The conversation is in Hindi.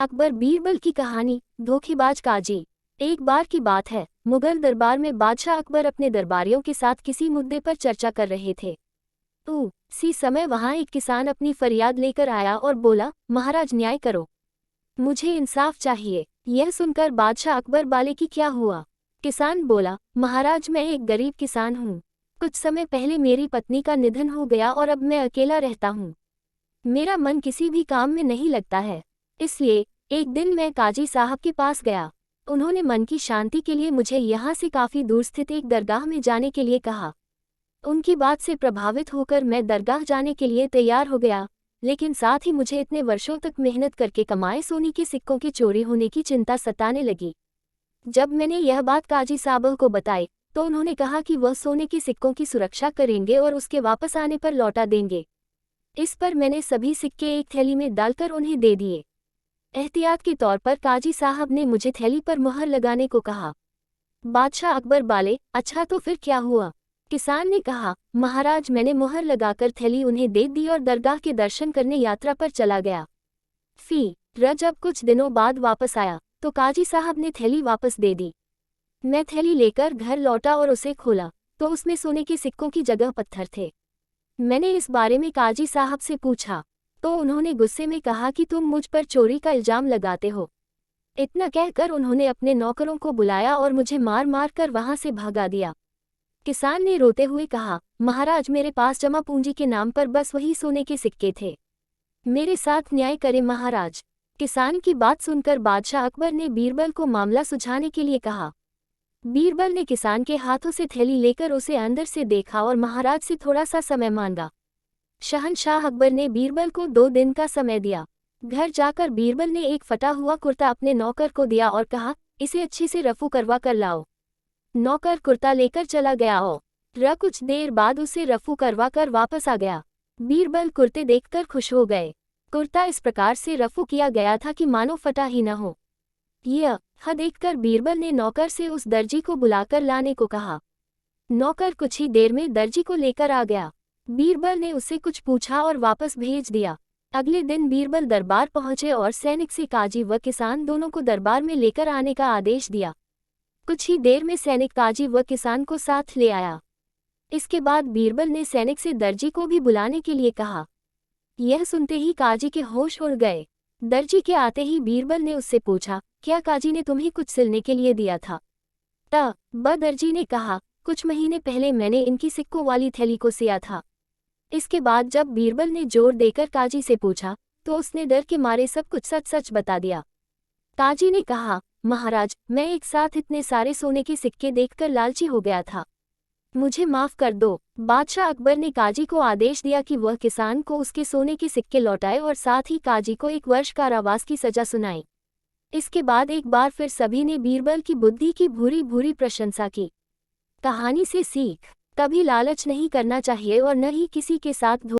अकबर बीरबल की कहानी। धोखेबाज काजी। एक बार की बात है, मुगल दरबार में बादशाह अकबर अपने दरबारियों के साथ किसी मुद्दे पर चर्चा कर रहे थे। उसी समय वहां एक किसान अपनी फरियाद लेकर आया और बोला, महाराज न्याय करो, मुझे इंसाफ चाहिए। यह सुनकर बादशाह अकबर बोले कि क्या हुआ। किसान बोला, महाराज मैं एक गरीब किसान हूँ। कुछ समय पहले मेरी पत्नी का निधन हो गया और अब मैं अकेला रहता हूँ। मेरा मन किसी भी काम में नहीं लगता है। इसलिए एक दिन मैं काजी साहब के पास गया। उन्होंने मन की शांति के लिए मुझे यहाँ से काफ़ी दूर स्थित एक दरगाह में जाने के लिए कहा। उनकी बात से प्रभावित होकर मैं दरगाह जाने के लिए तैयार हो गया, लेकिन साथ ही मुझे इतने वर्षों तक मेहनत करके कमाए सोने के सिक्कों के चोरी होने की चिंता सताने लगी। जब मैंने यह बात काजी साहब को बताई तो उन्होंने कहा कि वह सोने के सिक्कों की सुरक्षा करेंगे और उसके वापस आने पर लौटा देंगे। इस पर मैंने सभी सिक्के एक थैली में डालकर उन्हें दे दिए। एहतियात के तौर पर काजी साहब ने मुझे थैली पर मुहर लगाने को कहा। बादशाह अकबर बोले, अच्छा तो फिर क्या हुआ? किसान ने कहा, महाराज मैंने मुहर लगाकर थैली उन्हें दे दी और दरगाह के दर्शन करने यात्रा पर चला गया। जब कुछ दिनों बाद वापस आया तो काजी साहब ने थैली वापस दे दी। मैं थैली लेकर घर लौटा और उसे खोला तो उसमें सोने के सिक्कों की जगह पत्थर थे। मैंने इस बारे में काजी साहब से पूछा तो उन्होंने गुस्से में कहा कि तुम मुझ पर चोरी का इल्जाम लगाते हो। इतना कहकर उन्होंने अपने नौकरों को बुलाया और मुझे मार मार कर वहां से भगा दिया। किसान ने रोते हुए कहा, महाराज मेरे पास जमा पूंजी के नाम पर बस वही सोने के सिक्के थे। मेरे साथ न्याय करें महाराज। किसान की बात सुनकर बादशाह अकबर ने बीरबल को मामला सुलझाने के लिए कहा। बीरबल ने किसान के हाथों से थैली लेकर उसे अंदर से देखा और महाराज से थोड़ा सा समय मांगा। शहंशाह अकबर ने बीरबल को 2 दिन का समय दिया। घर जाकर बीरबल ने एक फटा हुआ कुर्ता अपने नौकर को दिया और कहा, इसे अच्छी से रफू करवा कर लाओ। नौकर कुर्ता लेकर चला गया और कुछ देर बाद उसे रफू करवा कर वापस आ गया। बीरबल कुर्ते देखकर खुश हो गए। कुर्ता इस प्रकार से रफू किया गया था कि मानो फटा ही न हो। यह देखकर बीरबल ने नौकर से उस दर्जी को बुलाकर लाने को कहा। नौकर कुछ ही देर में दर्जी को लेकर आ गया। बीरबल ने उससे कुछ पूछा और वापस भेज दिया। अगले दिन बीरबल दरबार पहुंचे और सैनिक से काजी व किसान दोनों को दरबार में लेकर आने का आदेश दिया। कुछ ही देर में सैनिक काजी व किसान को साथ ले आया। इसके बाद बीरबल ने सैनिक से दर्जी को भी बुलाने के लिए कहा। यह सुनते ही काजी के होश उड़ गए। दर्जी के आते ही बीरबल ने उससे पूछा, क्या काजी ने तुम्हें कुछ सिलने के लिए दिया था? दर्जी ने कहा, कुछ महीने पहले मैंने इनकी सिक्कों वाली थैली को सिया था। इसके बाद जब बीरबल ने जोर देकर काजी से पूछा तो उसने डर के मारे सब कुछ सच सच बता दिया। काजी ने कहा, महाराज मैं एक साथ इतने सारे सोने के सिक्के देखकर लालची हो गया था, मुझे माफ कर दो। बादशाह अकबर ने काजी को आदेश दिया कि वह किसान को उसके सोने के सिक्के लौटाए और साथ ही काजी को 1 वर्ष कारावास की सजा सुनाई। इसके बाद एक बार फिर सभी ने बीरबल की बुद्धि की भूरी भूरी प्रशंसा की। कहानी से सीख, कभी लालच नहीं करना चाहिए और न ही किसी के साथ